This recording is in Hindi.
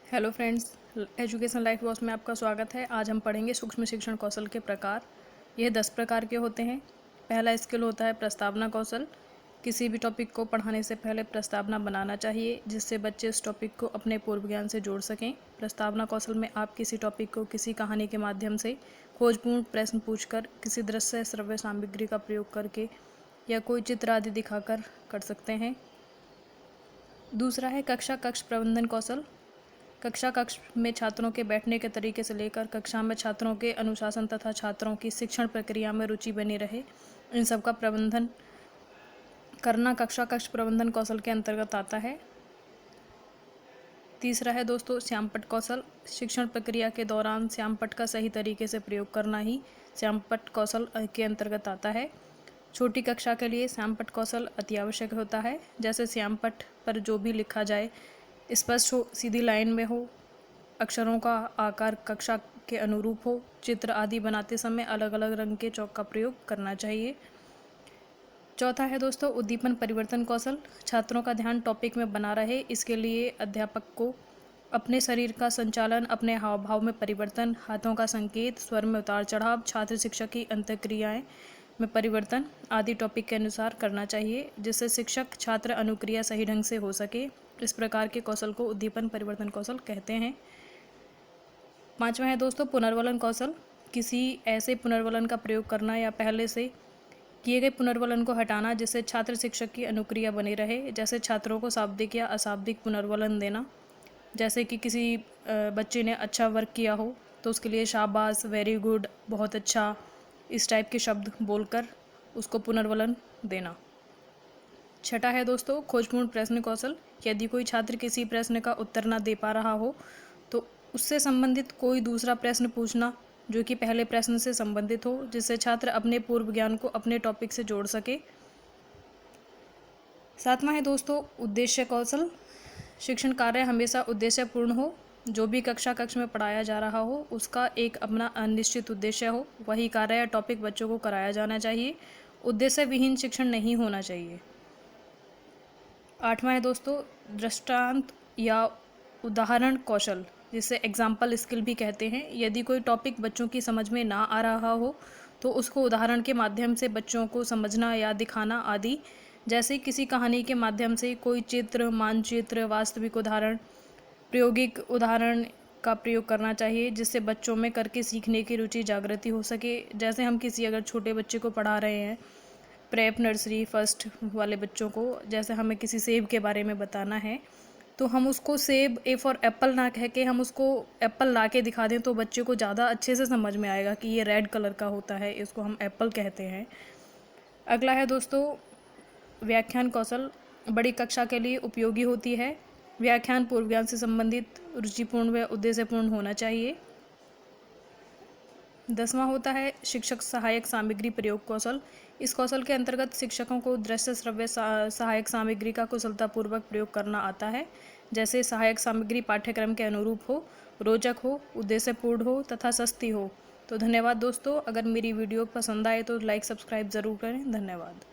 Hello friends, education life boss में आपका स्वागत है। आज हम पढ़ेंगे सूक्ष्म शिक्षण कौशल के प्रकार। यह 10 प्रकार के होते हैं। पहला स्किल होता है प्रस्तावना कौशल। किसी भी टॉपिक को पढ़ाने से पहले प्रस्तावना बनाना चाहिए, जिससे बच्चे उस टॉपिक को अपने पूर्व ज्ञान से जोड़ सकें। प्रस्तावना कौशल में आप किसी टॉपिक को किसी कहानी के माध्यम से खोजपूर्ण प्रश्न पूछकर, किसी दृश्य श्रव्य सामग्री का प्रयोग करके या कोई चित्र आदि दिखाकर कर सकते हैं। दूसरा है कक्षा कक्ष प्रबंधन कौशल। कक्ष में छात्रों के बैठने के तरीके से लेकर कक्षा में छात्रों के अनुशासन तथा छात्रों की शिक्षण प्रक्रिया में रुचि बनी रहे, इन सब का प्रबंधन करना कक्षा कक्ष प्रबंधन कौशल के अंतर्गत आता है। तीसरा है दोस्तों श्यामपट्ट कौशल। शिक्षण प्रक्रिया के दौरान श्यामपट्ट का सही तरीके से प्रयोग करना ही श्यामपट्ट कौशल के अंतर्गत आता है। छोटी कक्षा के लिए श्यामपट्ट कौशल अति आवश्यक होता है। जैसे श्यामपट्ट पर जो भी लिखा जाए स्पष्ट हो, सीधी लाइन में हो, अक्षरों का आकार कक्षा के अनुरूप हो। चित्र आदि बनाते समय अलग अलग रंग के चौक का प्रयोग करना चाहिए। चौथा है दोस्तों उद्दीपन परिवर्तन कौशल। छात्रों का ध्यान टॉपिक में बना रहे, इसके लिए अध्यापक को अपने शरीर का संचालन, अपने हाव भाव में परिवर्तन, हाथों का संकेत, स्वर में उतार चढ़ाव, छात्र शिक्षक की अंतःक्रियाएं में परिवर्तन आदि टॉपिक के अनुसार करना चाहिए, जिससे शिक्षक छात्र अनुक्रिया सही ढंग से हो सके। इस प्रकार के कौशल को उद्दीपन परिवर्तन कौशल कहते हैं। पांचवा है दोस्तों पुनर्वलन कौशल। किसी ऐसे पुनर्वलन का प्रयोग करना या पहले से किए गए पुनर्वलन को हटाना जिससे छात्र शिक्षक की अनुक्रिया बनी रहे। जैसे छात्रों को शाब्दिक या अशाब्दिक पुनर्वलन देना। जैसे कि किसी बच्चे ने अच्छा वर्क किया हो तो उसके लिए शाबाश, वेरी गुड, बहुत अच्छा, इस टाइप के शब्द बोलकर उसको पुनर्वलन देना। छठा है दोस्तों खोजपूर्ण प्रश्न कौशल। यदि कोई छात्र किसी प्रश्न का उत्तर न दे पा रहा हो तो उससे संबंधित कोई दूसरा प्रश्न पूछना जो कि पहले प्रश्न से संबंधित हो, जिससे छात्र अपने पूर्व ज्ञान को अपने टॉपिक से जोड़ सके। सातवां है दोस्तों उद्देश्य कौशल। शिक्षण कार्य हमेशा उद्देश्यपूर्ण हो। जो भी कक्ष में पढ़ाया जा रहा हो उसका एक अपना अनिश्चित उद्देश्य हो, वही कार्य या टॉपिक बच्चों को कराया जाना चाहिए। उद्देश्य विहीन शिक्षण नहीं होना चाहिए। आठवां है दोस्तों दृष्टांत या उदाहरण कौशल, जिसे एग्जाम्पल स्किल भी कहते हैं। यदि कोई टॉपिक बच्चों की समझ में ना आ रहा हो तो उसको उदाहरण के माध्यम से बच्चों को समझना या दिखाना आदि। जैसे किसी कहानी के माध्यम से कोई चित्र, मानचित्र, वास्तविक उदाहरण, प्रायोगिक उदाहरण का प्रयोग करना चाहिए, जिससे बच्चों में करके सीखने की रुचि जागृति हो सके। जैसे हम किसी अगर छोटे बच्चे को पढ़ा रहे हैं, प्रेप, नर्सरी, फर्स्ट वाले बच्चों को, जैसे हमें किसी सेब के बारे में बताना है तो हम उसको सेब, ए फॉर एप्पल ना कह के हम उसको एप्पल ला के दिखा दें तो बच्चे को ज़्यादा अच्छे से समझ में आएगा कि ये रेड कलर का होता है, इसको हम एप्पल कहते हैं। अगला है दोस्तों व्याख्यान कौशल। बड़ी कक्षा के लिए उपयोगी होती है। व्याख्यान पूर्व ज्ञान से संबंधित रुचिपूर्ण व उद्देश्यपूर्ण होना चाहिए। 10वां होता है शिक्षक सहायक सामग्री प्रयोग कौशल। इस कौशल के अंतर्गत शिक्षकों को दृश्य श्रव्य सहायक सामग्री का कुशलतापूर्वक प्रयोग करना आता है। जैसे सहायक सामग्री पाठ्यक्रम के अनुरूप हो, रोचक हो, उद्देश्यपूर्ण हो तथा सस्ती हो। तो धन्यवाद दोस्तों। अगर मेरी वीडियो पसंद आए तो लाइक सब्सक्राइब ज़रूर करें। धन्यवाद।